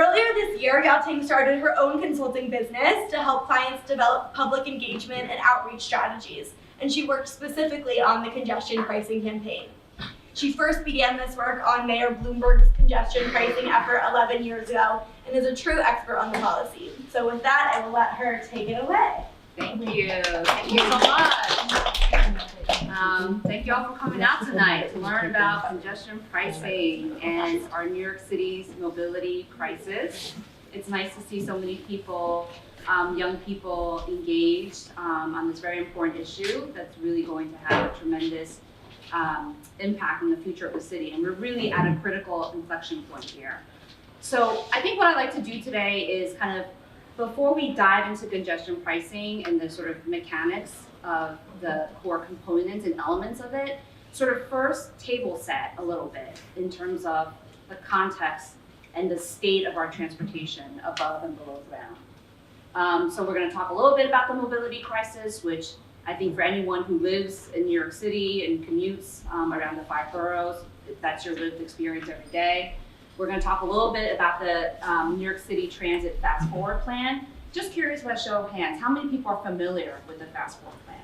Earlier this year, Ya-Ting started her own consulting business to help clients develop public engagement and outreach strategies, and she worked specifically on the congestion pricing campaign. She first began this work on Mayor Bloomberg's congestion pricing effort 11 years ago and is a true expert on the policy. So with that, I will let her take it away. Thank you. Thank you so much. Thank you all for coming out tonight to learn about congestion pricing and our New York City's mobility crisis. It's nice to see so many people, young people engaged on this very important issue that's really going to have a tremendous impact on the future of the city. And we're really at a critical inflection point here. So I think what I'd like to do today is kind of, before we dive into congestion pricing and the sort of mechanics of the core components and elements of it, sort of first table set a little bit in terms of the context and the state of our transportation above and below ground. So we're going to talk a little bit about the mobility crisis, which I think for anyone who lives in New York City and commutes around the 5 boroughs, that's your lived experience every day. We're going to talk a little bit about the New York City Transit Fast Forward Plan. Just curious by a show of hands, how many people are familiar with the Fast Forward Plan?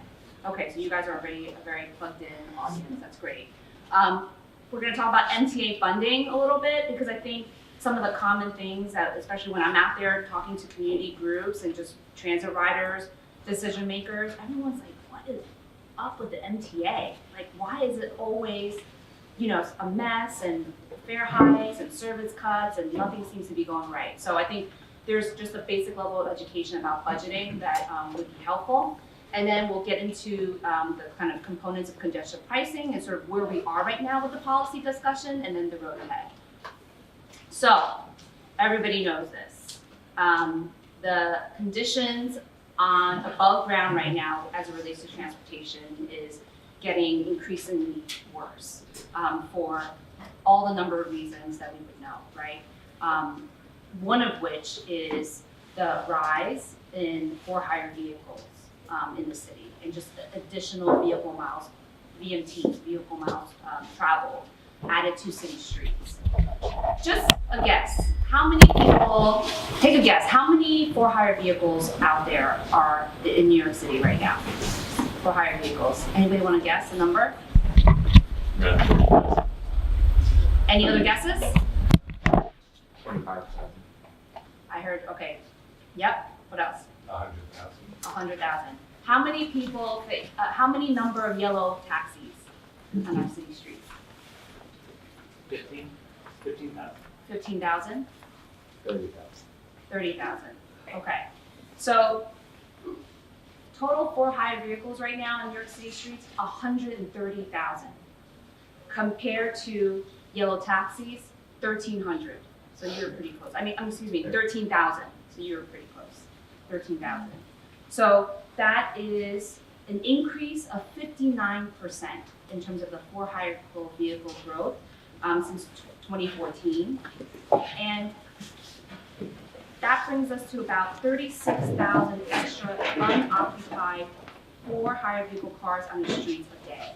Okay, so you guys are already a very plugged in audience, that's great. We're going to talk about MTA funding a little bit because I think some of the common things that, especially when I'm out there talking to community groups and just transit riders, decision makers, everyone's like, what is up with the MTA? Like, why is it always, you know, a mess and fare hikes and service cuts and nothing seems to be going right? So I think there's just a basic level of education about budgeting that would be helpful. And then we'll get into the kind of components of congestion pricing and sort of where we are right now with the policy discussion and then the road ahead. So everybody knows this. The conditions on above ground right now as it relates to transportation is getting increasingly worse for all the number of reasons that we would know, right? One of which is the rise in for-hire vehicles in the city and just the additional vehicle miles, VMT, vehicle miles traveled added to city streets. Just a guess, how many people, take a guess, how many for-hire vehicles out there are in New York City right now? For-hire vehicles. Anybody want to guess the number? No. Any other guesses? 25,000. I heard, okay. Yep, what else? 100,000. 100,000. How many people, how many number of yellow taxis on our city streets? 15,000. 15,000? 30,000. 30,000. Okay. So total for-hire vehicles right now in New York City streets, 130,000. Compared to yellow taxis, 1,300. So you're pretty close. I mean, excuse me, 13,000. So you're pretty close. 13,000. So that is an increase of 59% in terms of the for-hire vehicle growth since 2014. And that brings us to about 36,000 extra unoccupied for-hire vehicle cars on the streets a day.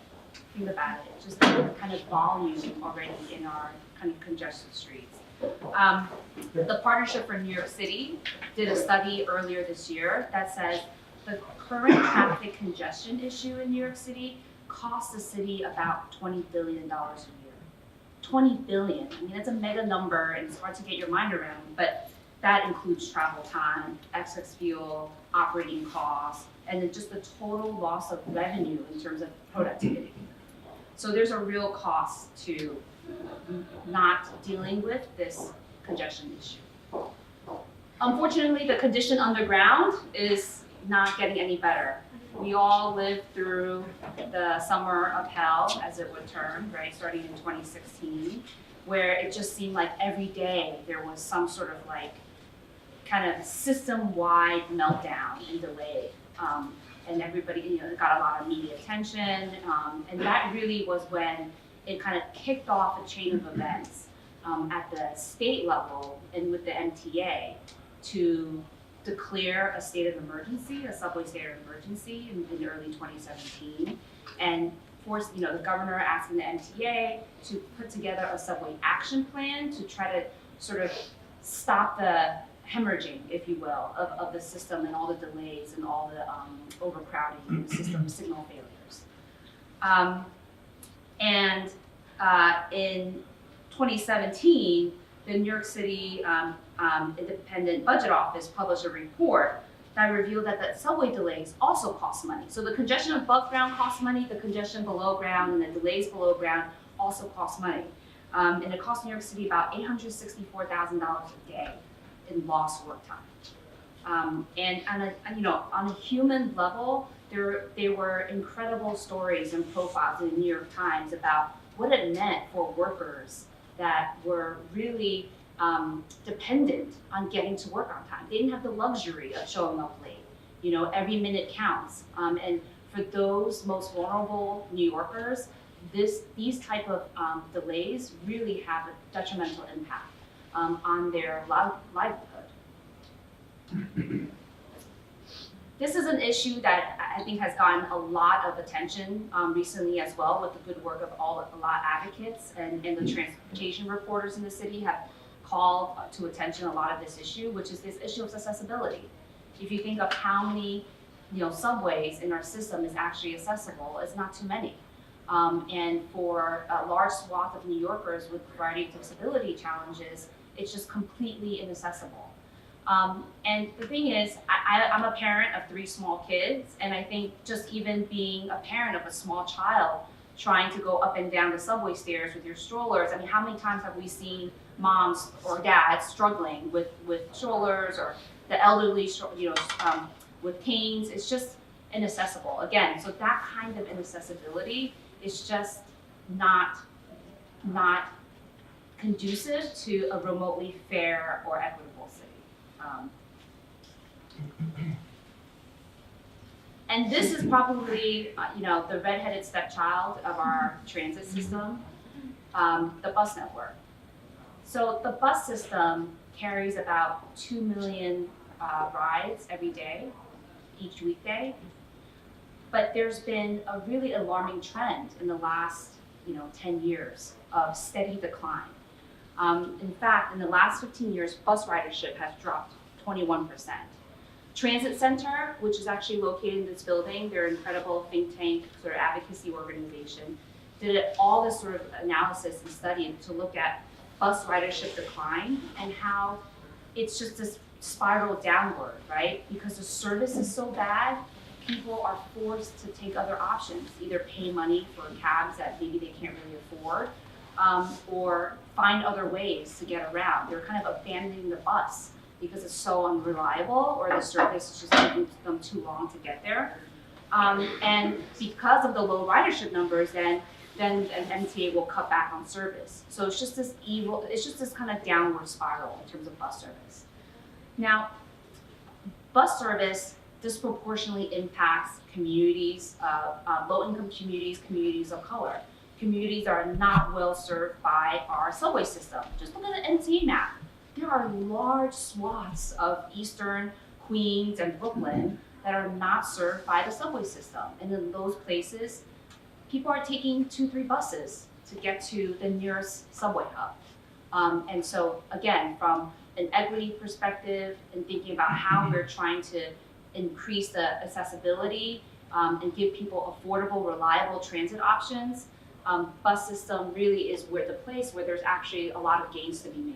Think about it, just the kind of volume already in our kind of congested streets. The Partnership for New York City did a study earlier this year that says the current traffic congestion issue in New York City costs the city about $20 billion a year. 20 billion, I mean, that's a mega number and it's hard to get your mind around, but that includes travel time, excess fuel, operating costs, and then just the total loss of revenue in terms of productivity. So there's a real cost to not dealing with this congestion issue. Unfortunately, the condition underground is not getting any better. We all lived through the summer of hell, as it would term, right, starting in 2016, where it just seemed like every day there was some sort of like kind of system-wide meltdown and delay. And everybody, you know, got a lot of media attention, and that really was when it kind of kicked off a chain of events at the state level and with the MTA to declare a state of emergency, a subway state of emergency in early 2017, and forced, you know, the governor asking the MTA to put together a subway action plan to try to sort of stop the hemorrhaging, if you will, of the system and all the delays and all the overcrowding in the system, signal failures. In 2017, the New York City Independent Budget Office published a report that revealed that the subway delays also cost money. So the congestion above ground costs money, the congestion below ground, and the delays below ground also cost money. And it cost New York City about $864,000 a day in lost work time. And on a human level, there were incredible stories and profiles in the New York Times about what it meant for workers that were really dependent on getting to work on time. They didn't have the luxury of showing up late. Every minute counts. And for those most vulnerable New Yorkers, these type of delays really have a detrimental impact on their livelihood. This is an issue that I think has gotten a lot of attention recently as well, with the good work of a lot of advocates and the transportation reporters in the city have called to attention a lot of this issue, which is this issue of accessibility. If you think of how many subways in our system is actually accessible, it's not too many. And for a large swath of New Yorkers with a variety of disability challenges, it's just completely inaccessible. And the thing is, I'm a parent of 3 small kids, and I think just even being a parent of a small child trying to go up and down the subway stairs with your strollers, I mean, how many times have we seen moms or dads struggling with strollers, or the elderly, with canes? It's just inaccessible. Again, so that kind of inaccessibility is just not conducive to a remotely fair or equitable city. And this is probably, the redheaded stepchild of our transit system, the bus network. So the bus system carries about 2 million rides every day, each weekday. But there's been a really alarming trend in the last, 10 years of steady decline. In fact, in the last 15 years, bus ridership has dropped 21%. Transit Center, which is actually located in this building, they're an incredible think tank sort of advocacy organization, did all this sort of analysis and study to look at bus ridership decline and how it's just this spiral downward, right? Because the service is so bad, people are forced to take other options, either pay money for cabs that maybe they can't really afford, or find other ways to get around. They're kind of abandoning the bus because it's so unreliable, or the service is just taking them too long to get there. And because of the low ridership numbers, then an MTA will cut back on service. So it's just this kind of downward spiral in terms of bus service. Now, bus service disproportionately impacts communities, low-income communities, communities of color. Communities that are not well served by our subway system. Just look at the MTA map. There are large swaths of Eastern Queens and Brooklyn that are not served by the subway system. And in those places, people are taking 2-3 buses to get to the nearest subway hub. And so again, from an equity perspective and thinking about how we're trying to increase the accessibility and give people affordable, reliable transit options, bus system really is the place where there's actually a lot of gains to be made.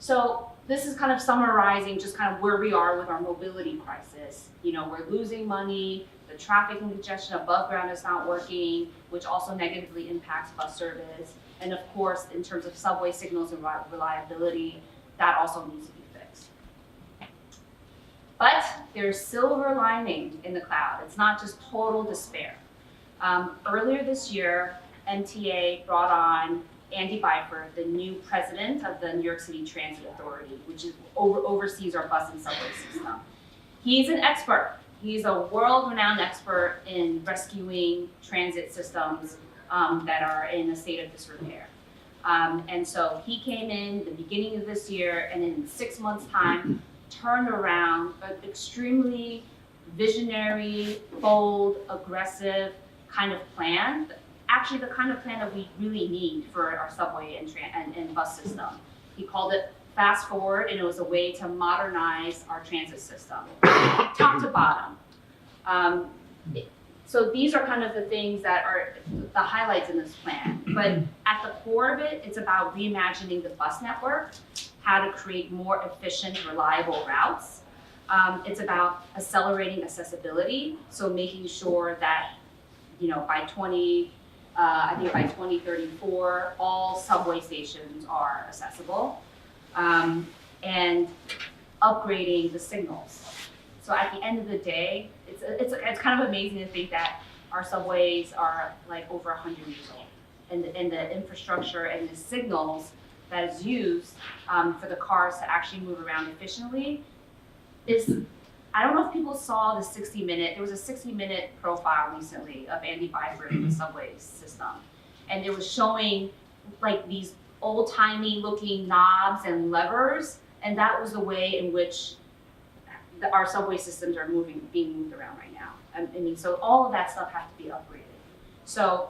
So this is kind of summarizing just kind of where we are with our mobility crisis. We're losing money, the traffic and congestion above ground is not working, which also negatively impacts bus service. And of course, in terms of subway signals and reliability, that also needs to be fixed. But there's silver lining in the cloud. It's not just total despair. Earlier this year, MTA brought on Andy Byford, the new president of the New York City Transit Authority, which oversees our bus and subway system. He's an expert. He's a world-renowned expert in rescuing transit systems that are in a state of disrepair. And so he came in the beginning of this year, and in 6 months' time, turned around an extremely visionary, bold, aggressive kind of plan. Actually, the kind of plan that we really need for our subway and bus system. he called it Fast Forward, and it was a way to modernize our transit system, top to bottom. So these are kind of the things that are the highlights in this plan. But at the core of it, it's about reimagining the bus network, how to create more efficient, reliable routes. It's about accelerating accessibility, so making sure that, by 2034, all subway stations are accessible, and upgrading the signals. So at the end of the day, it's kind of amazing to think that our subways are like over 100 years old, and the infrastructure and the signals that is used for the cars to actually move around efficiently is, I don't know if people saw the 60-minute, there was a 60-minute profile recently of Andy Byford in the subway system. And it was showing like these old-timey looking knobs and levers, and that was the way in which our subway systems are being moved around right now. I mean, so all of that stuff has to be upgraded. So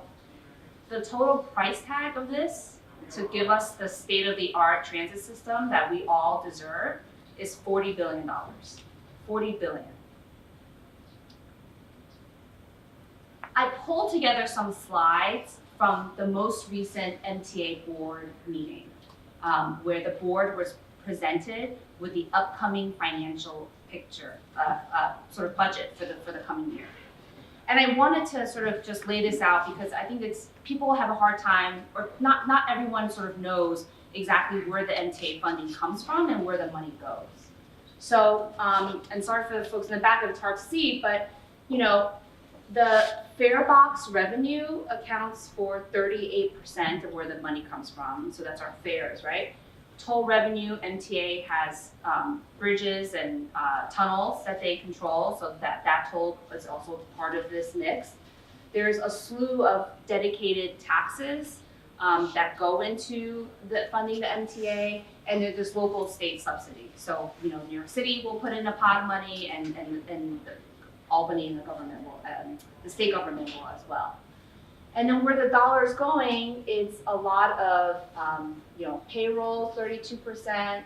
the total price tag of this to give us the state-of-the-art transit system that we all deserve is $40 billion. $40 billion. I pulled together some slides from the most recent MTA board meeting, where the board was presented with the upcoming financial picture, sort of budget for the coming year. And I wanted to sort of just lay this out because I think people have a hard time, or not everyone sort of knows exactly where the MTA funding comes from and where the money goes. So, and sorry for the folks in the back if it's hard to see, but the fare box revenue accounts for 38% of where the money comes from. So that's our fares, right? Toll revenue, MTA has bridges and tunnels that they control, so that toll is also part of this mix. There's a slew of dedicated taxes that go into funding the MTA, and there's this local state subsidy. So, New York City will put in a pot of money, and Albany and the government will, the state government will as well. And then where the dollar is going, it's a lot of, payroll, 32%,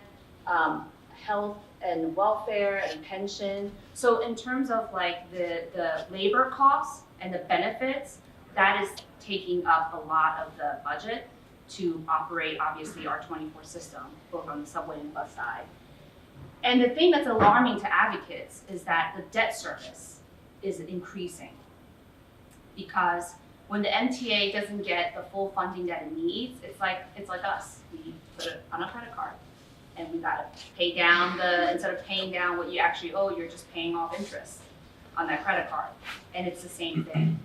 health and welfare and pension. So in terms of like the labor costs and the benefits, that is taking up a lot of the budget to operate, obviously, our 24 system, both on the subway and bus side. And the thing that's alarming to advocates is that the debt service is increasing, because when the MTA doesn't get the full funding that it needs, it's like us. We put it on a credit card, and we gotta pay down instead of paying down what you actually owe, you're just paying off interest on that credit card, and it's the same thing.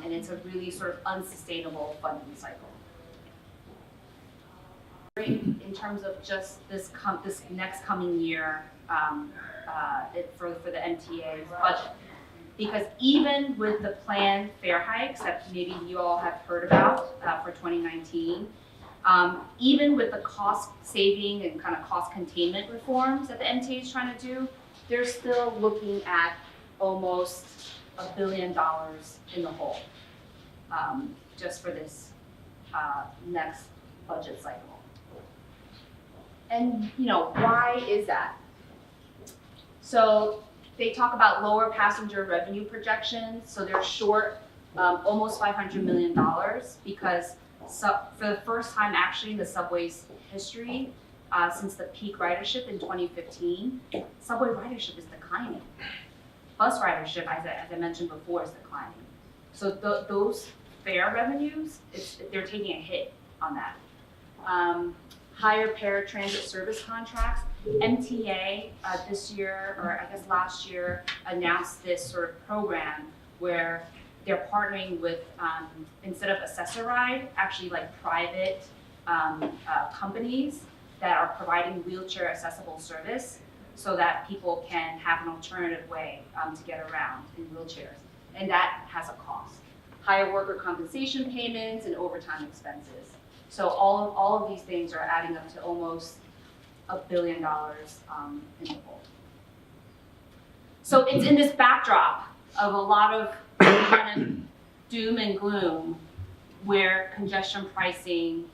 And it's a really sort of unsustainable funding cycle. In terms of just this next coming year for the MTA's budget. Because even with the planned fare hikes that maybe you all have heard about for 2019, even with the cost saving and kind of cost containment reforms that the MTA is trying to do, they're still looking at almost $1 billion in the hole just for this next budget cycle. And why is that? So they talk about lower passenger revenue projections, so they're short almost $500 million because for the first time actually in the subway's history, since the peak ridership in 2015, subway ridership is declining. Bus ridership, as I mentioned before, is declining. So those fare revenues, they're taking a hit on that. Higher paratransit service contracts. MTA this year, or I guess last year, announced this sort of program where they're partnering with, instead of Accessoride, actually like private companies that are providing wheelchair accessible service so that people can have an alternative way to get around in wheelchairs. And that has a cost. Higher worker compensation payments and overtime expenses. So all of these things are adding up to almost $1 billion in the hole. So it's in this backdrop of a lot of kind of doom and gloom where congestion pricing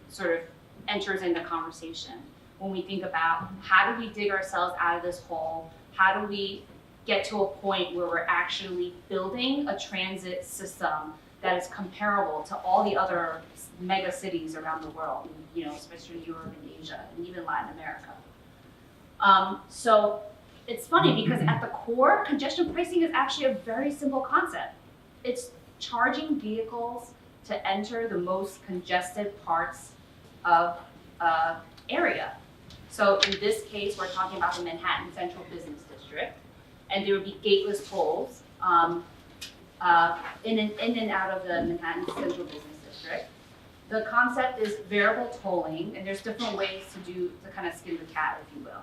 sort of enters into conversation when we think about how do we dig ourselves out of this hole? How do we get to a point where we're actually building a transit system that is comparable to all the other mega cities around the world, especially Europe and Asia and even Latin America. So it's funny because at the core, congestion pricing is actually a very simple concept. It's charging vehicles to enter the most congested parts of an area. So in this case, we're talking about the Manhattan Central Business District, and there would be gateless tolls in and out of the Manhattan Central Business District. The concept is variable tolling, and there's different ways to kind of skin the cat, if you will.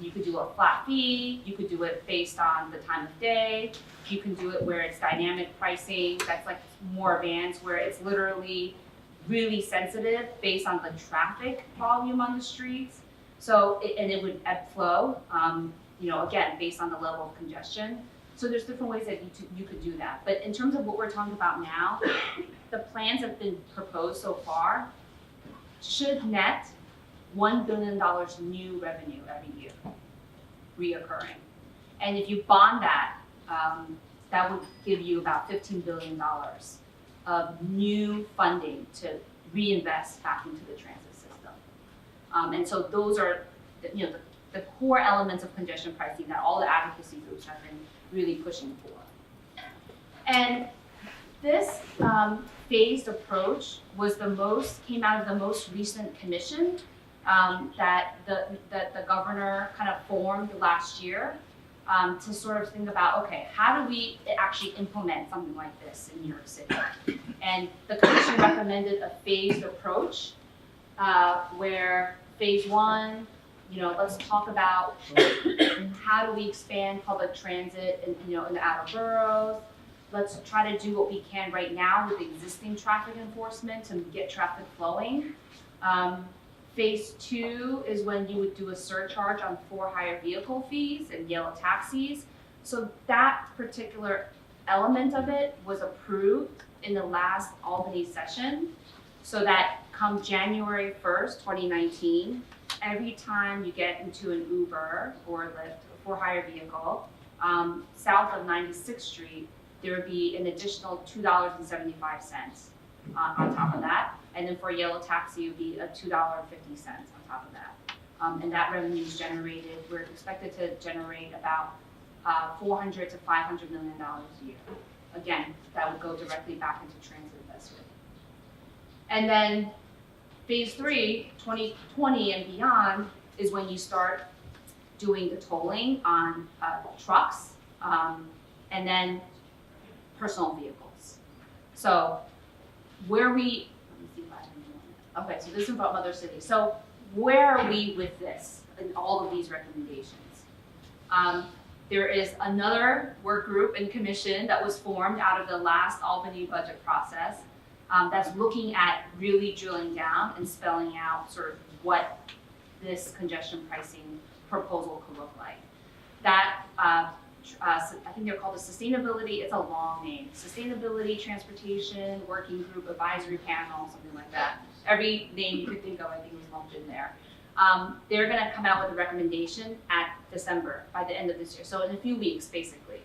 You could do a flat fee, you could do it based on the time of day, you can do it where it's dynamic pricing, that's like more advanced, where it's literally really sensitive based on the traffic volume on the streets. So, and it would ebb flow, again, based on the level of congestion. So there's different ways that you could do that. But in terms of what we're talking about now, the plans that have been proposed so far should net $1 billion new revenue every year, reoccurring. And if you bond that, that would give you about $15 billion of new funding to reinvest back into the transit system. And so those are the core elements of congestion pricing that all the advocacy groups have been really pushing for. And this phased approach came out of the most recent commission that the governor kind of formed last year to sort of think about, okay, how do we actually implement something like this in New York City? And the commission recommended a phased approach where phase one, let's talk about how do we expand public transit in the outer boroughs. Let's try to do what we can right now with existing traffic enforcement to get traffic flowing. Phase two is when you would do a surcharge on for-hire vehicle fees and yellow taxis. So that particular element of it was approved in the last Albany session, so that come January 1st, 2019, every time you get into an Uber or Lyft, a for-hire vehicle, south of 96th Street, there would be an additional $2.75 on top of that. And then for a yellow taxi, it would be a $2.50 on top of that. And that revenue is generated, we're expected to generate about $400 to $500 million a year. Again, that would go directly back into transit investment. And then phase three, 2020 and beyond, is when you start doing the tolling on trucks and then personal vehicles. So let me see if I can do it. Okay, so this is from other cities. So where are we with this in all of these recommendations? There is another work group and commission that was formed out of the last Albany budget process that's looking at really drilling down and spelling out sort of what this congestion pricing proposal could look like. That, I think they're called the Sustainability, it's a long name, Sustainability Transportation Working Group Advisory Panel, something like that. Every name you could think of, I think was lumped in there. They're gonna come out with a recommendation at December, by the end of this year, so in a few weeks, basically.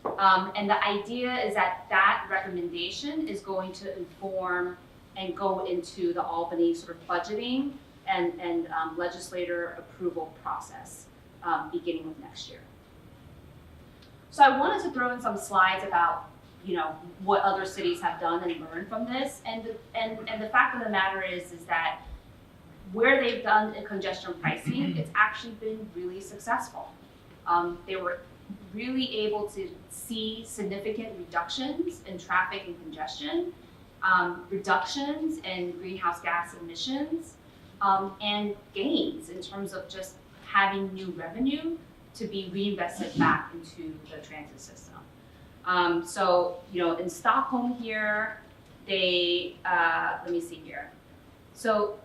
And the idea is that that recommendation is going to inform and go into the Albany sort of budgeting and legislator approval process beginning of next year. So I wanted to throw in some slides about what other cities have done and learned from this, and the fact of the matter is that where they've done a congestion pricing, it's actually been really successful. They were really able to see significant reductions in traffic and congestion, reductions in greenhouse gas emissions, and gains in terms of just having new revenue to be reinvested back into the transit system. So, in Stockholm here, they, let me see here. So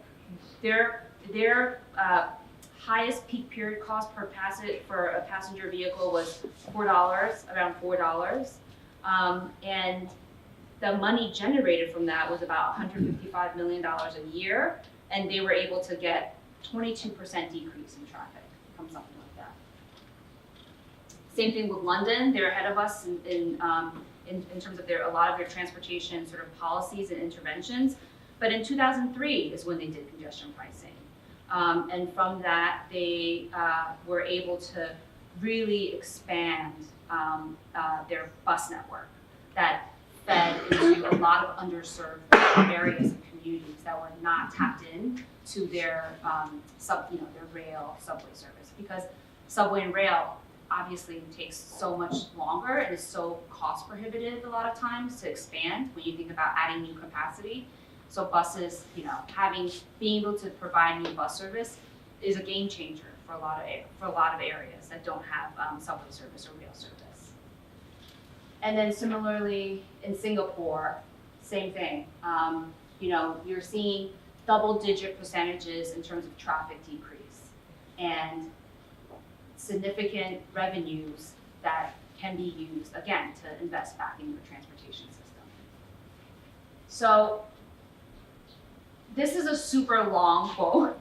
their highest peak period cost per passenger for a passenger vehicle was around $4. And the money generated from that was about $155 million a year. and they were able to get 22% decrease in traffic from something like that. Same thing with London, they're ahead of us in terms of a lot of their transportation sort of policies and interventions. But in 2003 is when they did congestion pricing. And from that, they were able to really expand their bus network that fed into a lot of underserved areas and communities that were not tapped in to their their rail subway service, because subway and rail obviously takes so much longer and is so cost prohibitive a lot of times to expand when you think about adding new capacity. So buses, being able to provide new bus service is a game changer for a lot of areas that don't have subway service or rail service. And then similarly in Singapore, same thing. You're seeing double-digit percentages in terms of traffic decrease and significant revenues that can be used, again, to invest back in your transportation system. So this is a super long quote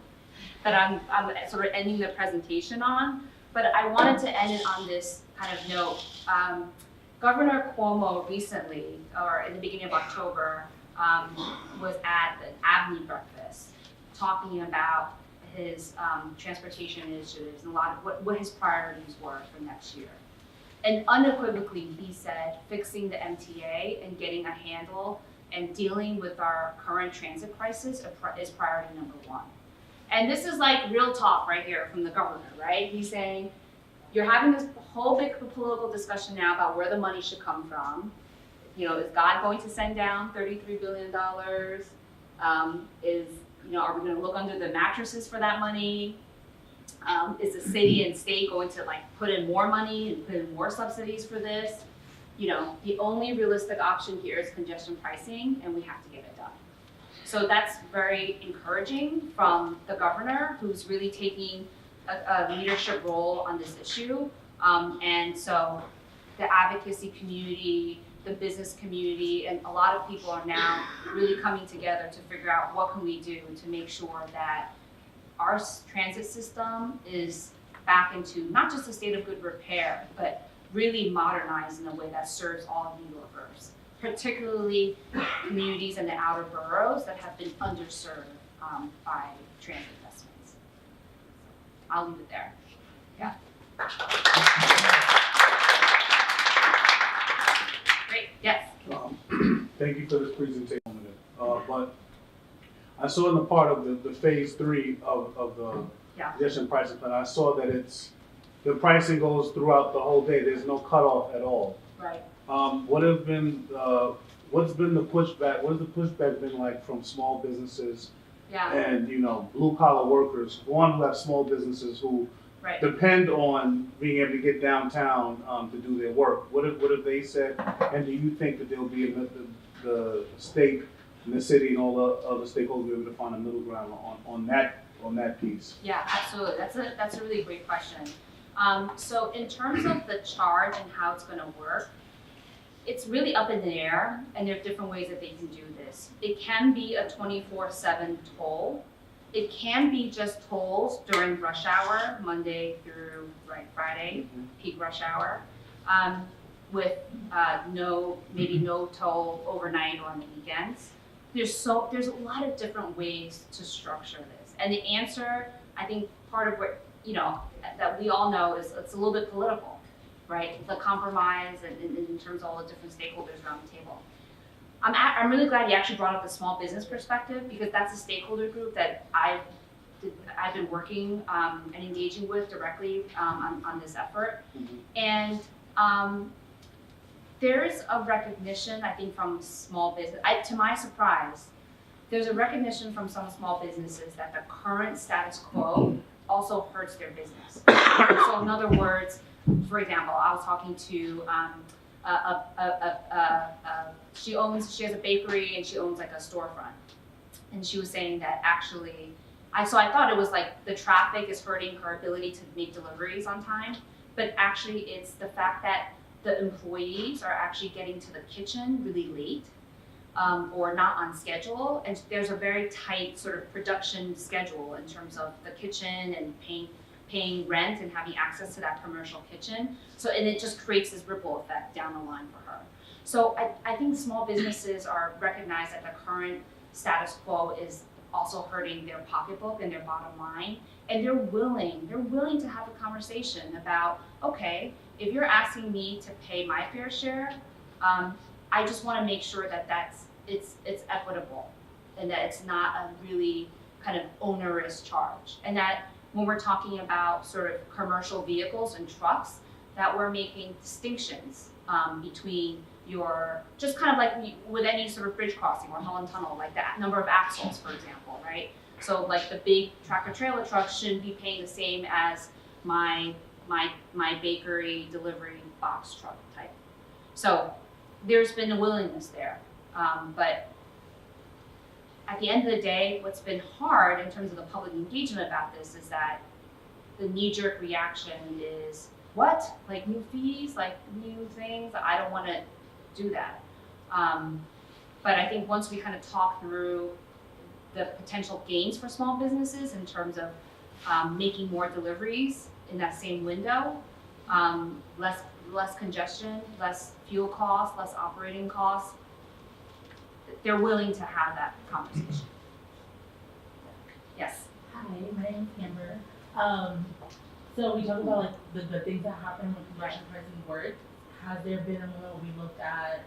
that I'm sort of ending the presentation on, but I wanted to end it on this kind of note. Governor Cuomo recently, or in the beginning of October, was at an ABNY breakfast talking about his transportation initiatives and a lot of what his priorities were for next year. And unequivocally, he said fixing the MTA and getting a handle and dealing with our current transit crisis is priority number one. And this is like real talk right here from the governor, right? He's saying, you're having this whole big political discussion now about where the money should come from. Is God going to send down $33 billion? Are we going to look under the mattresses for that money? Is the city and state going to put in more money and put in more subsidies for this? The only realistic option here is congestion pricing, and we have to get it done. So that's very encouraging from the governor, who's really taking a leadership role on this issue. And so the advocacy community, the business community, and a lot of people are now really coming together to figure out what can we do to make sure that our transit system is back into not just a state of good repair, but really modernized in a way that serves all New Yorkers, particularly communities in the outer boroughs that have been underserved by transit investments. I'll leave it there. Yeah. Great, yes. Thank you for this presentation. But I saw in the part of the phase 3 of the congestion pricing plan, I saw that the pricing goes throughout the whole day. There's no cutoff at all. Right. What's been the pushback? What has the pushback been like from small businesses and blue collar workers? One, who have small businesses who depend on being able to get downtown to do their work. What have they said? And do you think that there'll be the state and the city and all the other stakeholders be able to find a middle ground on that piece? Yeah, absolutely. That's a really great question. So in terms of the charge and how it's going to work, it's really up in the air, and there are different ways that they can do this. It can be a 24/7 toll. It can be just tolls during rush hour, Monday through Friday, peak rush hour, with no toll overnight or on the weekends. There's a lot of different ways to structure this, and the answer, I think, part of what that we all know is it's a little bit political, right? The compromise and in terms of all the different stakeholders around the table. I'm really glad you actually brought up the small business perspective, because that's a stakeholder group that I've been working and engaging with directly on this effort. And there's a recognition, I think, from small business. To my surprise, there's a recognition from some small businesses that the current status quo also hurts their business. So in other words, for example, I was talking to she has a bakery and she owns a storefront, and she was saying that actually, I thought it was the traffic is hurting her ability to make deliveries on time, but actually it's the fact that the employees are actually getting to the kitchen really late, or not on schedule. And there's a very tight sort of production schedule in terms of the kitchen and paying rent and having access to that commercial kitchen. So, and it just creates this ripple effect down the line for her. So I think small businesses are recognized that the current status quo is also hurting their pocketbook and their bottom line. And they're willing to have a conversation about, okay, if you're asking me to pay my fair share, I just want to make sure that it's equitable and that it's not a really kind of onerous charge. And that when we're talking about sort of commercial vehicles and trucks, that we're making distinctions between your, just kind of like with any sort of bridge crossing or Holland Tunnel, like that number of axles, for example, right? So like the big tractor trailer trucks shouldn't be paying the same as my bakery delivery box truck type. So there's been a willingness there, but at the end of the day, what's been hard in terms of the public engagement about this is that the knee-jerk reaction is, what? Like new fees, like new things? I don't want to do that. But I think once we kind of talk through the potential gains for small businesses in terms of making more deliveries in that same window, less congestion, less fuel costs, less operating costs, they're willing to have that conversation. Yes. Hi, my name's Amber. So we talked about like the good things that happen when congestion pricing works. Has there been a moment where we looked at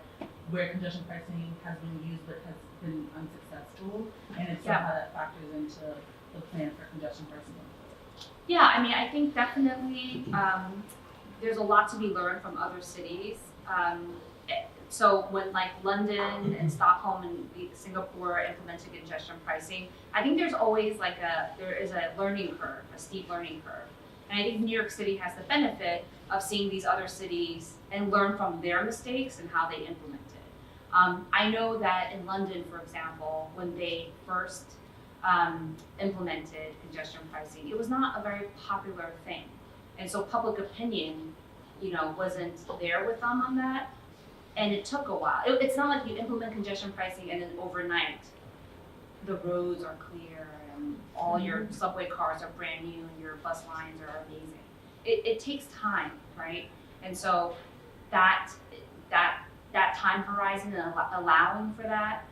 where congestion pricing has been used but has been unsuccessful? And if so, how that factors into the plan for congestion pricing going forward? Yeah, I mean, I think definitely there's a lot to be learned from other cities. So when like London and Stockholm and Singapore implemented congestion pricing, I think there's always like there is a learning curve, a steep learning curve. And I think New York City has the benefit of seeing these other cities and learn from their mistakes and how they implement it. I know that in London, for example, when they first implemented congestion pricing, it was not a very popular thing. And so public opinion, wasn't there with them on that. And it took a while. It's not like you implement congestion pricing and then overnight the roads are clear and all your subway cars are brand new and your bus lines are amazing. It takes time, right? And so that time horizon and allowing for that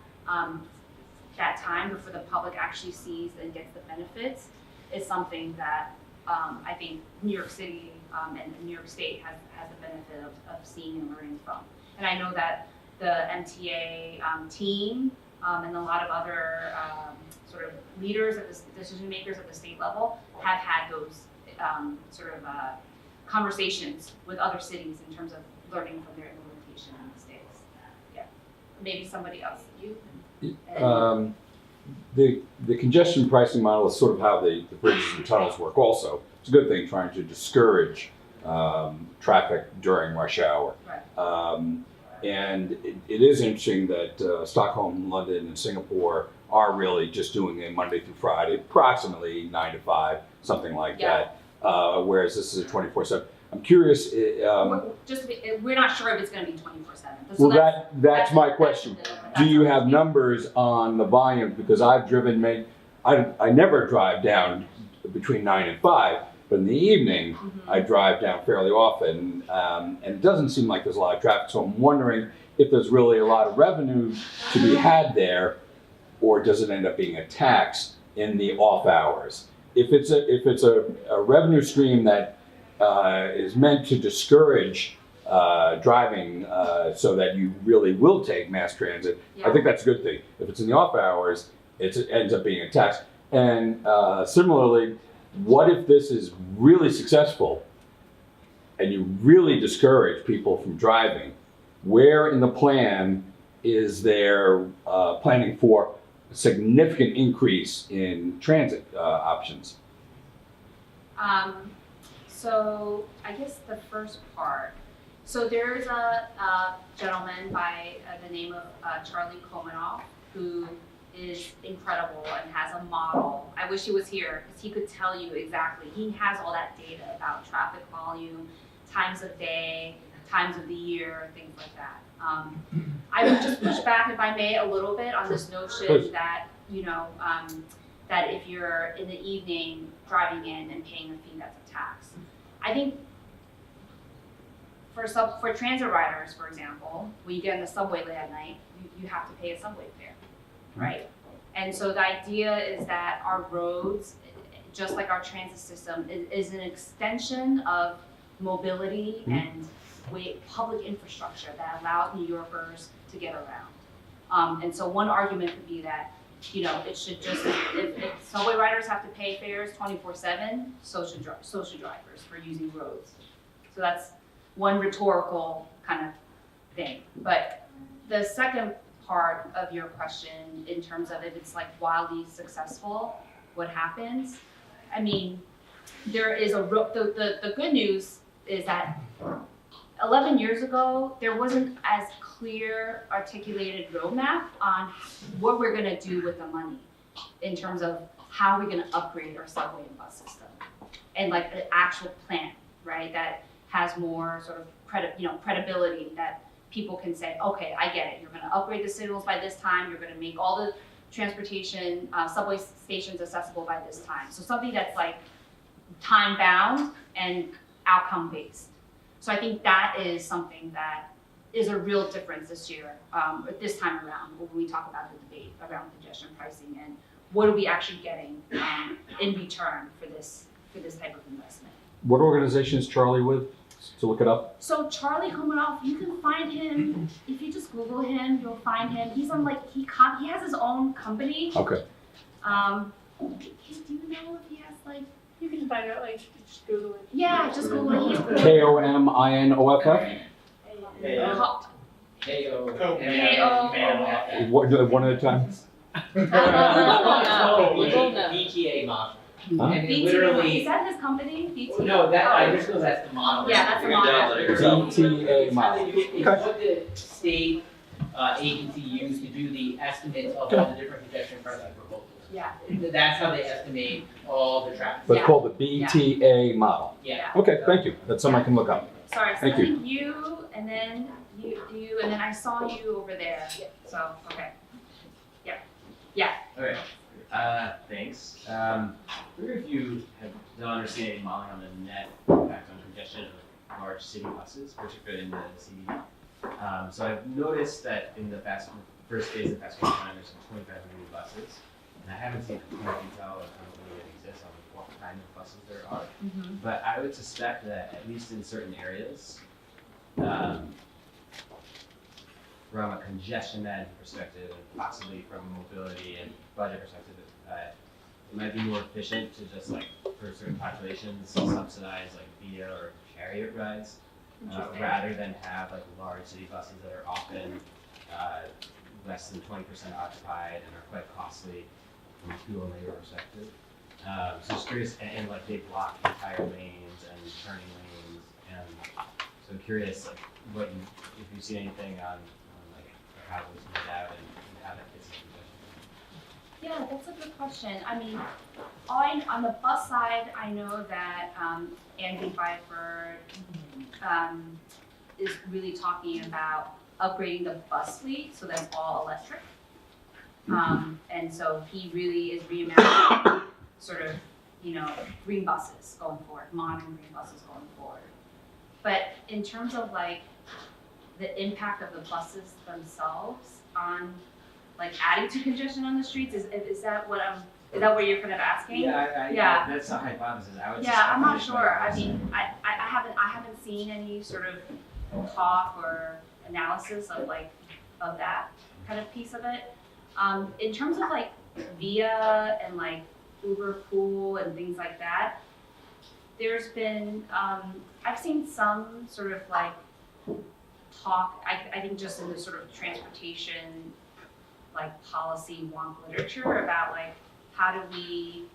time before the public actually sees and gets the benefits is something that I think New York City and New York State has the benefit of seeing and learning from. And I know that the MTA team and a lot of other sort of leaders, decision makers at the state level have had those conversations with other cities in terms of learning from their implementation and mistakes. Yeah, maybe somebody else. The congestion pricing model is sort of how the bridges and tunnels work also. It's a good thing trying to discourage traffic during rush hour. Right. And it is interesting that Stockholm, London, and Singapore are really just doing a Monday through Friday, approximately 9 to 5, something like that. Whereas this is a 24/7. I'm curious. We're not sure if it's going to be 24/7. So well, that's my question. Do you have numbers on the volume? Because I've driven, I never drive down between 9 and 5, but in the evening, I drive down fairly often, and it doesn't seem like there's a lot of traffic. So I'm wondering if there's really a lot of revenue to be had there, or does it end up being a tax in the off hours? If it's a revenue stream that is meant to discourage driving so that you really will take mass transit, I think that's a good thing. If it's in the off hours, it ends up being a tax. And similarly, what if this is really successful and you really discourage people from driving? Where in the plan is there planning for a significant increase in transit options? So I guess the first part. So there's a gentleman by the name of Charlie Komanoff who is incredible and has a model. I wish he was here because he could tell you exactly. He has all that data about traffic volume, times of day, times of the year, things like that. I would just push back, if I may, a little bit on this notion Please. that, that if you're in the evening driving in and paying a fee, that's a tax. I think for transit riders, for example, when you get in the subway late at night, you have to pay a subway fare, right? And so the idea is that our roads, just like our transit system, is an extension of mobility and public infrastructure that allows New Yorkers to get around. And so one argument could be that, it should just, if subway riders have to pay fares 24/7, so should drivers for using roads. So that's one rhetorical kind of thing. But the second part of your question, in terms of if it's like wildly successful, what happens? I mean, there is the good news is that 11 years ago, there wasn't as clear articulated roadmap on what we're gonna do with the money in terms of how we're gonna upgrade our subway and bus system. And like an actual plan, right, that has more sort of credibility, that people can say, okay, I get it, you're gonna upgrade the signals by this time, you're gonna make all the transportation, subway stations accessible by this time. So something that's like time bound and outcome based. So I think that is something that is a real difference this year, this time around, when we talk about the debate around congestion pricing and what are we actually getting in return for this type of investment. What organization is Charlie with? To look it up? So Charlie Komanoff, you can find him, if you just Google him, you'll find him. He's on he has his own company. Okay. Do you know if he has like? You can find out, just Google it. Yeah, just Google it. KOMINOFF? One at a time? BTA model. Huh? And it BTA, literally, is that his company? BTA? no, that, I just know that's the model. Yeah, that's the model. So, BTA model. It's what the state agency used to do the estimates of all the different congestion pricing proposals. Yeah. That's how they estimate all the traffic. But it's called the BTA model. Yeah. Okay, thank you. That's something I can look up. Sorry, so Thank I think you, and then you, and then I saw you over there. So, okay. Okay, thanks. I wonder if you have done understanding modeling on the net impact on congestion of large city buses, particularly in the CBD. So I've noticed that in the first phase of fast food time, there's some 25 new buses, and I haven't seen more detail of how many that exist on what kind of buses there are. But I would suspect that at least in certain areas, from a congestion management perspective, and possibly from a mobility and budget perspective, it might be more efficient to just for certain populations subsidize via or chariot rides, rather than have large city buses that are often less than 20% occupied and are quite costly from a fuel and labor perspective. So just curious, and they block entire lanes and turning lanes, and so I'm curious if you see anything on how those made out and how that fits into congestion. Yeah, that's a good question. I mean, on the bus side, I know that Andy Byford is really talking about upgrading the bus fleet so that's all electric. And so he really is reimagining sort of, green buses going forward, modern green buses going forward. But in terms of the impact of the buses themselves on adding to congestion on the streets, is that what you're kind of asking? Yeah, that's a hypothesis. I would I'm not suspect sure. it I mean, I haven't seen any sort of talk or analysis of that kind of piece of it. In terms of Via and Uber Pool and things like that, there's been I've seen some sort of talk, I think just in the sort of transportation policy wonk literature about how do we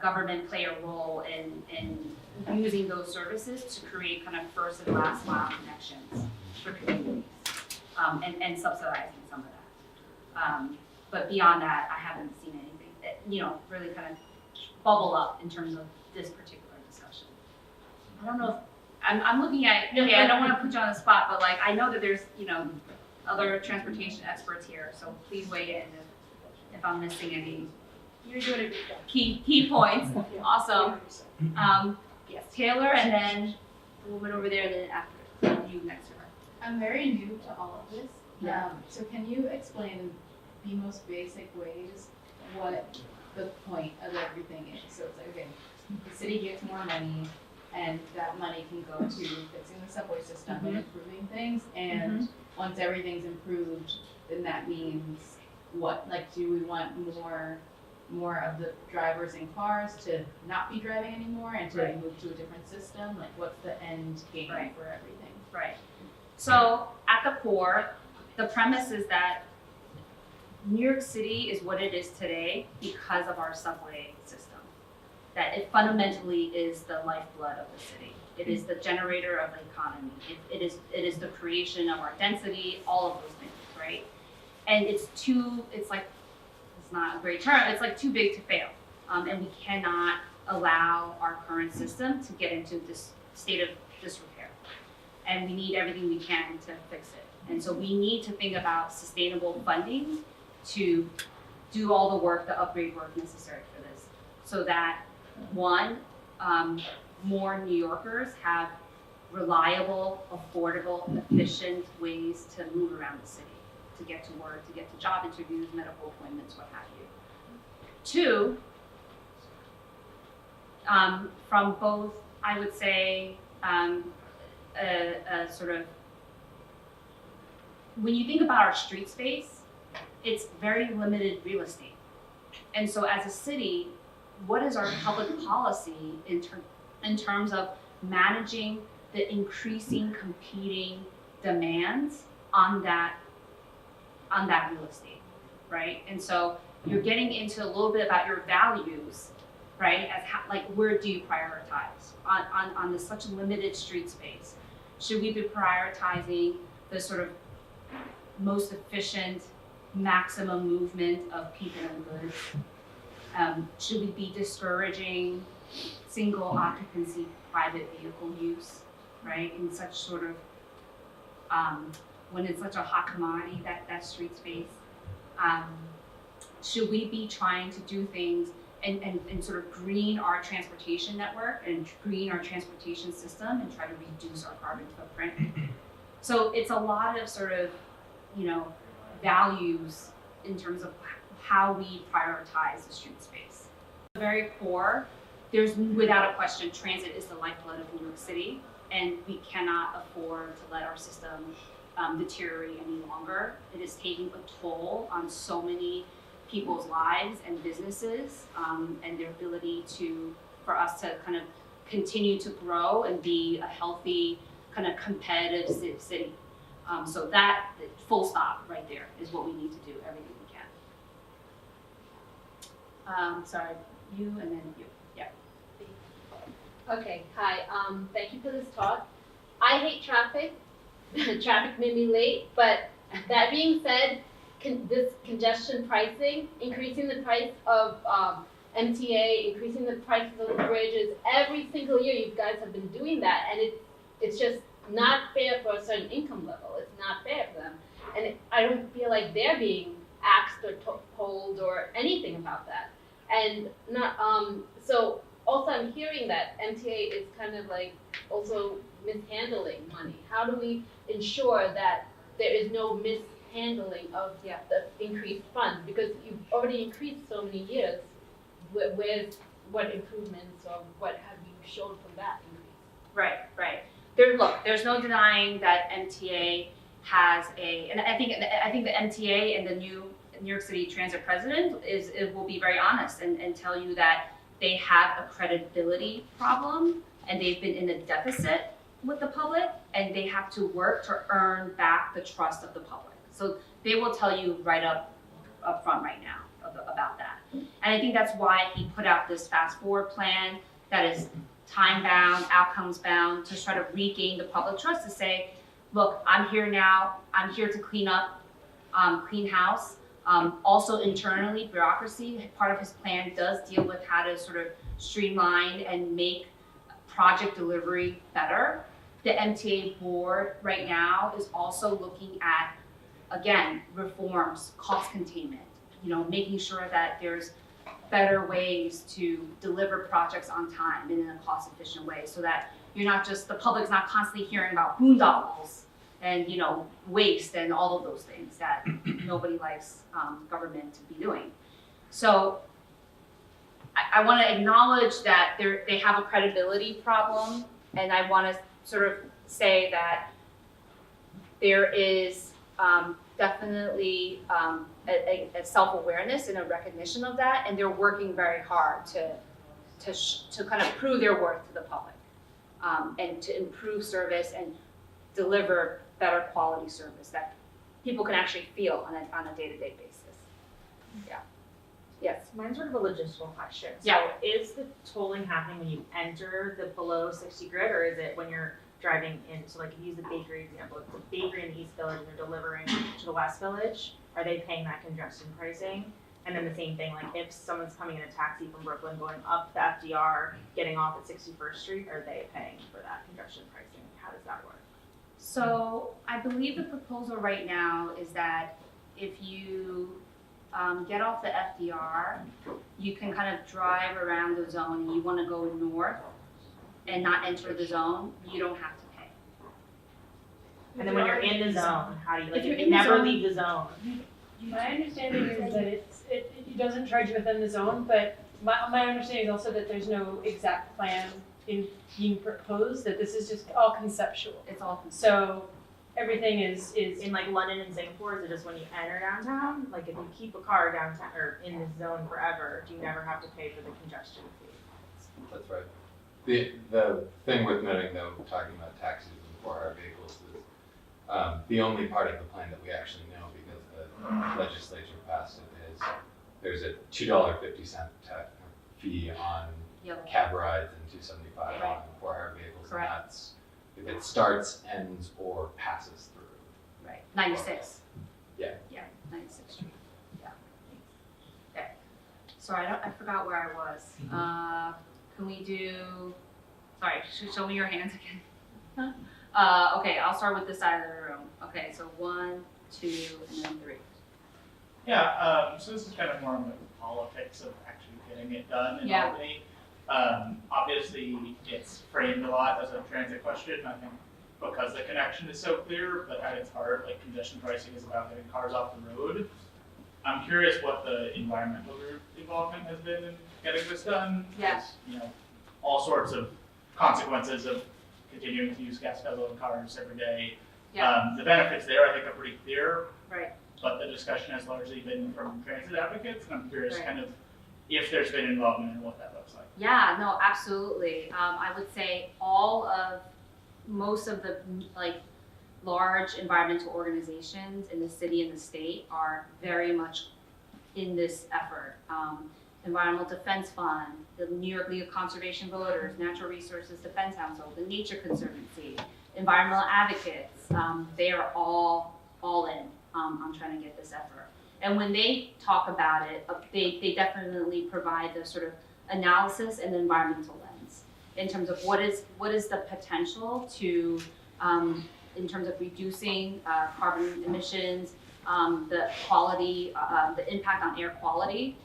government play a role in using those services to create kind of first and last mile connections for communities, and subsidizing some of that. But beyond that, I haven't seen anything that, really kind of bubble up in terms of this particular discussion. I don't know if, I'm looking at, okay, I don't wanna put you on the spot, but like, I know that there's, other transportation experts here, so please weigh in if I'm missing any You're doing a good job. key points. Awesome. Yes, Taylor, and then a woman over there, and then after you next to her. I'm very new to all of this. Yeah. So can you explain in the most basic ways what the point of everything is? So it's like, okay, the city gets more money and that money can go to fixing the subway system and improving things. And once everything's improved, then that means what? Like, do we want more of the drivers in cars to not be driving anymore and to move to a different system? Like, what's the end game for everything? Right. So at the core, the premise is that New York City is what it is today because of our subway system. That it fundamentally is the lifeblood of the city. It is the generator of the economy. It is the creation of our density, all of those things, right? And it's not a great term, it's like too big to fail. And we cannot allow our current system to get into this state of disrepair. And we need everything we can to fix it. And so we need to think about sustainable funding to do all the work, the upgrade work necessary for this. So that, one, more New Yorkers have reliable, affordable, efficient ways to move around the city, to get to work, to get to job interviews, medical appointments, what have you. Two, from both, I would say, a sort of, when you think about our street space, it's very limited real estate. And so as a city, what is our public policy in terms of managing the increasing competing demands on that real estate, right? And so you're getting into a little bit about your values, right? As how, like, where do you prioritize on this such limited street space? Should we be prioritizing the sort of most efficient, maximum movement of people and goods? Should we be discouraging single occupancy private vehicle use, right? In such sort of, when it's such a hot commodity, that street space. Should we be trying to do things and sort of green our transportation network and green our transportation system and try to reduce our carbon footprint? So it's a lot of sort of, values in terms of how we prioritize the street space. The very core, there's without a question, transit is the lifeblood of New York City, and we cannot afford to let our system deteriorate any longer. It is taking a toll on so many people's lives and businesses, and their ability for us to kind of continue to grow and be a healthy, kind of competitive city. So that, full stop right there, is what we need to do, everything we can. Sorry, you and then you, yeah. Okay, hi, thank you for this talk. I hate traffic. Traffic made me late, but that being said, this congestion pricing, increasing the price of MTA, increasing the prices of the bridges, every single year you guys have been doing that, and it's just not fair for a certain income level. It's not fair for them. And I don't feel like they're being asked or told or anything about that. And not, so also I'm hearing that MTA is kind of like also mishandling money. How do we ensure that there is no mishandling of the increased funds? Because you've already increased so many years. What improvements or what have you shown from that increase? Right. There's no denying that MTA has and I think the MTA and the new New York City Transit president will be very honest and tell you that they have a credibility problem and they've been in a deficit with the public and they have to work to earn back the trust of the public. So they will tell you right up front right now about that. And I think that's why he put out this fast forward plan that is time bound, outcomes bound, to try to regain the public trust to say, look, I'm here now, I'm here to clean up, clean house. Also internally, bureaucracy, part of his plan does deal with how to sort of streamline and make project delivery better. The MTA board right now is also looking at, again, reforms, cost containment, making sure that there's better ways to deliver projects on time and in a cost efficient way, so that the public's not constantly hearing about boondoggles and, waste and all of those things that nobody likes government to be doing. So I want to acknowledge that they have a credibility problem, and I want to sort of say that there is definitely a self-awareness and a recognition of that, and they're working very hard to kind of prove their worth to the public, and to improve service and deliver better quality service that people can actually feel on a day-to-day basis. Yeah. Yes. Mine's sort of a logistical question. So Yeah. is the tolling happening when you enter the below 60 grid, or is it when you're driving in? So like if you use the bakery example, if the bakery in the East Village and they're delivering to the West Village, are they paying that congestion pricing? And then the same thing, like if someone's coming in a taxi from Brooklyn going up the FDR, getting off at 61st Street, are they paying for that congestion pricing? How does that work? So I believe the proposal right now is that if you get off the FDR, you can kind of drive around the zone, and you want to go north and not enter the zone, you don't have to pay. And then when you're in the zone, how do you, like, If you're if you in the never zone- leave the zone? My understanding is that it doesn't charge you within the zone, but my understanding is also that there's no exact plan being proposed, that this is just all conceptual. It's all So everything is In like London and Singapore, is it just when you enter downtown? Like if you keep a car downtown or in this zone forever, do you never have to pay for the congestion fee? That's right. The thing with noting though, talking about taxis and for-hire vehicles is the only part of the plan that we actually know, because the legislature passed it, is there's a $2.50 fee on Yellow. cab rides and $2.75 on Right. for-hire vehicles, Correct. and that's if it starts, ends, or passes through. Right, 96. Yeah. Yeah, 96th Street, yeah. Okay, sorry, I forgot where I was. Can we do, sorry, show me your hands again. Okay, I'll start with this side of the room. Okay, so 1, 2, and then 3. Yeah, so this is kind of more on the politics of actually getting it done in Yeah. Albany. Obviously, it's framed a lot as a transit question, I think, because the connection is so clear, but at its heart, like congestion pricing is about getting cars off the road. I'm curious what the environmental involvement has been in getting this done. Yeah. There's, all sorts of consequences of continuing to use gas guzzling cars every day. Yeah. The benefits there, I think, are pretty clear. Right. But the discussion has largely been from transit advocates, and I'm curious Right. kind of if there's been involvement and what that looks like. Yeah, no, absolutely. I would say most of the large environmental organizations in the city and the state are very much in this effort. Environmental Defense Fund, the New York League of Conservation Voters, Natural Resources Defense Council, the Nature Conservancy, environmental advocates, they are all in on trying to get this effort. And when they talk about it, they definitely provide the sort of analysis and environmental lens in terms of what is the potential to, in terms of reducing carbon emissions, the quality, the impact on air quality,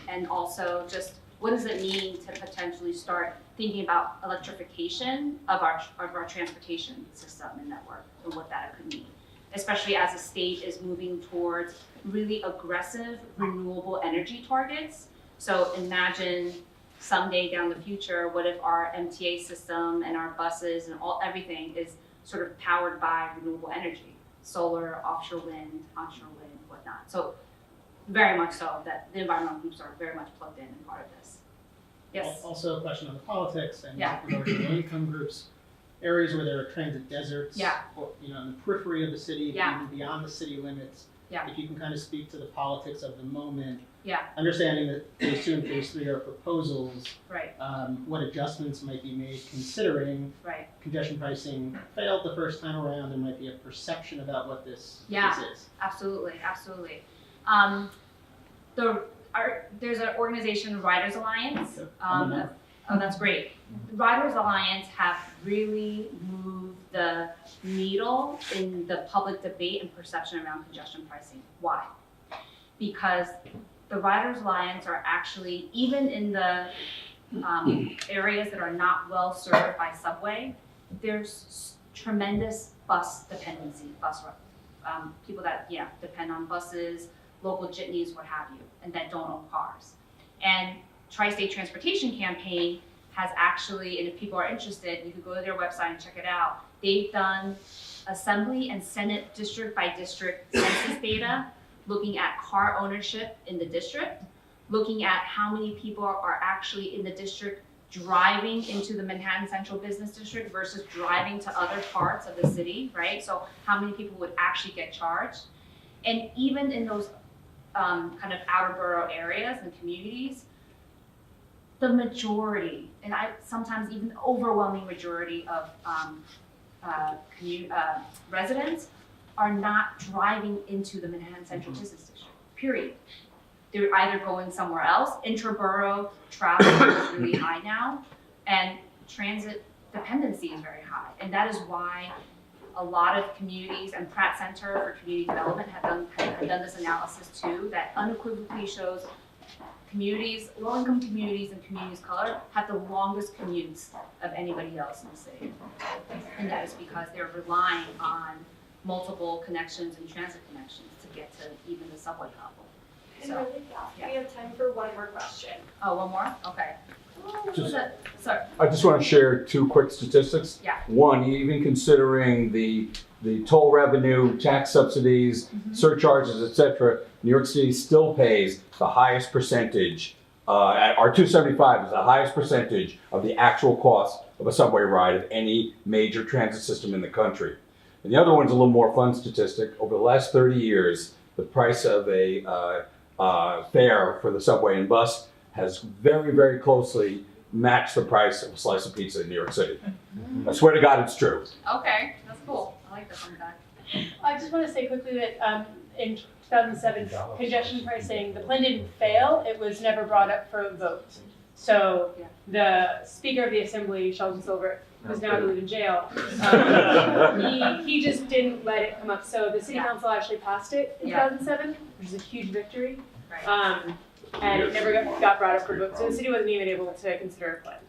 and also just what does it mean to potentially start thinking about electrification of our transportation system and network and what that could mean, especially as the state is moving towards really aggressive renewable energy targets. So imagine someday down the future, what if our MTA system and our buses and everything is sort of powered by renewable energy, solar, offshore wind, onshore wind, whatnot. So very much so that the environmental groups are very much plugged in and part of this. Yes. Also a question on the politics and Yeah. regarding low income groups, areas where there are transit deserts, Yeah. or, in the periphery of the city, Yeah. even beyond the city limits. Yeah. If you can kind of speak to the politics of the moment, Yeah. understanding that phase 2 and phase 3 are proposals, Right. what adjustments might be made considering Right. congestion pricing failed the first time around, there might be a perception about what this is. Absolutely, absolutely. There's an organization, Riders Alliance. Oh, that's great. The Riders Alliance have really moved the needle in the public debate and perception around congestion pricing. Why? Because the Riders Alliance are actually, even in the areas that are not well served by subway, there's tremendous bus dependency, people that depend on buses, local jitneys, what have you, and that don't own cars. And Tri-State Transportation Campaign has actually, and if people are interested, you can go to their website and check it out. They've done Assembly and Senate district by district census data, looking at car ownership in the district, looking at how many people are actually in the district driving into the Manhattan Central Business District versus driving to other parts of the city, right? So how many people would actually get charged? And even in those kind of outer borough areas and communities, the majority, and sometimes even the overwhelming majority of residents are not driving into the Manhattan Central Business District, period. They're either going somewhere else. Intra-borough travel is really high now, and transit dependency is very high. And that is why a lot of communities, and Pratt Center for Community Development have done this analysis too, that unequivocally shows communities, low-income communities and communities of color have the longest commutes of anybody else in the city. And that is because they're relying on multiple connections and transit connections to get to even the subway level. And really fast, we have time for one more question. Oh, one more? Okay. Sorry. I just want to share two quick statistics. Yeah. One, even considering the toll revenue, tax subsidies, surcharges, etc., New York City still pays the highest percentage. Our 275 is the highest percentage of the actual cost of a subway ride of any major transit system in the country. And the other one's a little more fun statistic. Over the last 30 years, the price of a fare for the subway and bus has very, very closely matched the price of a slice of pizza in New York City. I swear to God it's true. Okay, that's cool. I like this one, guy. I just want to say quickly that in 2007, congestion pricing, the plan didn't fail, it was never brought up for a vote. So the Speaker of the Assembly, Sheldon Silver, who's now in jail, he just didn't let it come up. So the City Council actually passed it in 2007, which is a huge victory. And it never got brought up for a vote. So the city wasn't even able to consider a plan.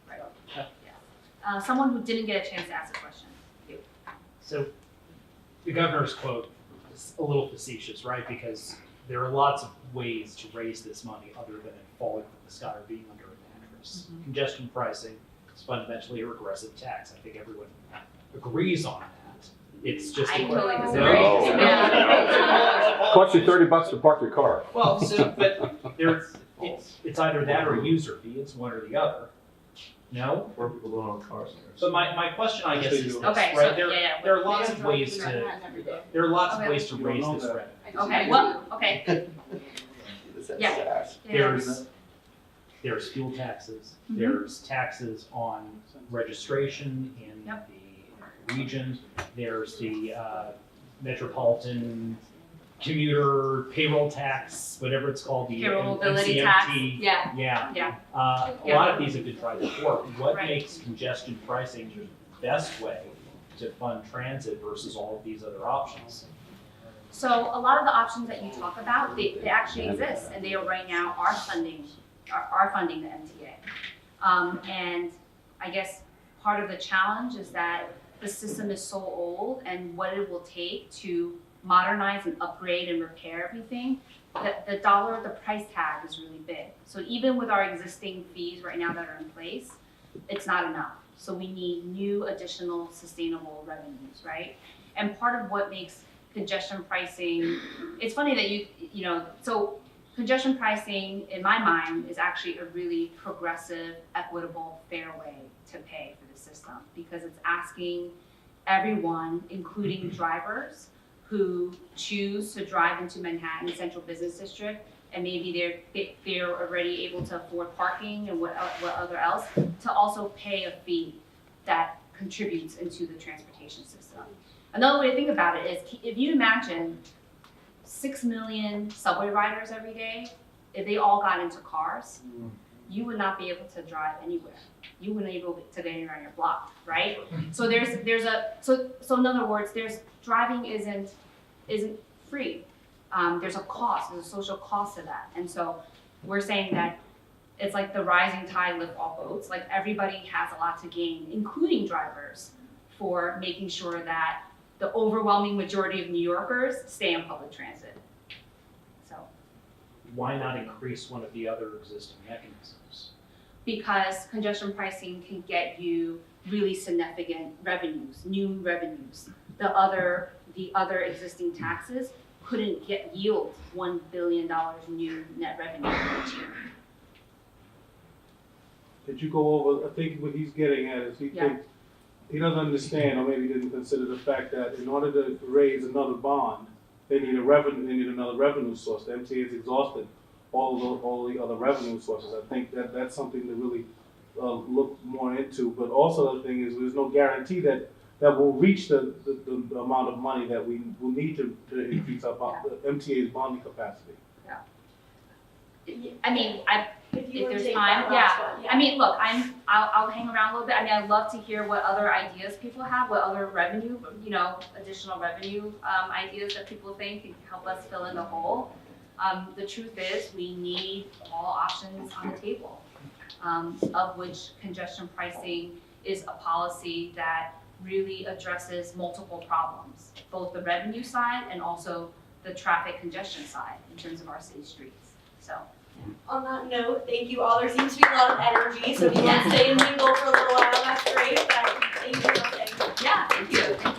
Right. Someone who didn't get a chance to ask a question. You. So the governor's quote is a little facetious, right? Because there are lots of ways to raise this money other than it falling from the sky or being under a mattress. Congestion pricing is fundamentally a regressive tax. I think everyone agrees on that. It's just I a totally question. disagree. Costs you $30 to park your car. Well, but it's either that or a user fee. It's one or the other. No? Or people don't own cars. So my question, I guess, is this, Okay, right? so, There are lots of ways to raise this revenue. Okay, well, okay. Yeah. There's fuel taxes. There's taxes on registration in the region. There's the metropolitan commuter payroll tax, whatever it's called, the Payroll mobility MCMT. tax. Yeah. A lot of these have been tried before. What makes congestion pricing the best way to fund transit versus all of these other options? So a lot of the options that you talk about, they actually exist, and they are right now are funding the MTA. And I guess part of the challenge is that the system is so old, and what it will take to modernize and upgrade and repair everything, the price tag is really big. So even with our existing fees right now that are in place, it's not enough. So we need new additional sustainable revenues, right? And part of what makes congestion pricing, it's funny that so congestion pricing in my mind is actually a really progressive, equitable, fair way to pay for the system, because it's asking everyone, including drivers, who choose to drive into Manhattan Central Business District, and maybe they're already able to afford parking and what other else, to also pay a fee that contributes into the transportation system. Another way to think about it is, if you imagine 6 million subway riders every day, if they all got into cars, you would not be able to drive anywhere. You wouldn't be able to get anywhere on your block, right? So so in other words, driving isn't free. There's a cost, there's a social cost to that. And so we're saying that it's like the rising tide lifts all boats. Like everybody has a lot to gain, including drivers, for making sure that the overwhelming majority of New Yorkers stay in public transit. So, Why not increase one of the other existing mechanisms? because congestion pricing can get you really significant revenues, new revenues. The other existing taxes couldn't yield $1 billion new net revenue each year. Did you go over, I think what he's getting at is he doesn't understand, or maybe didn't consider the fact that in order to raise another bond, they need another revenue source. The MTA has exhausted all the other revenue sources. I think that's something to really look more into. But also the thing is, there's no guarantee that will reach the amount of money that we will need to increase our MTA's bonding capacity. I mean, If you if wanna there's take time, that last one, I mean, look, I'll hang around a little bit. I mean, I'd love to hear what other ideas people have, what other revenue, additional revenue ideas that people think can help us fill in the hole. The truth is, we need all options on the table, of which congestion pricing is a policy that really addresses multiple problems, both the revenue side and also the traffic congestion side in terms of our city streets. So. On that note, thank you all. There seems to be a lot of energy, so if you want to stay and mingle for a little while, that's great. But thank you for listening. Yeah, thank you.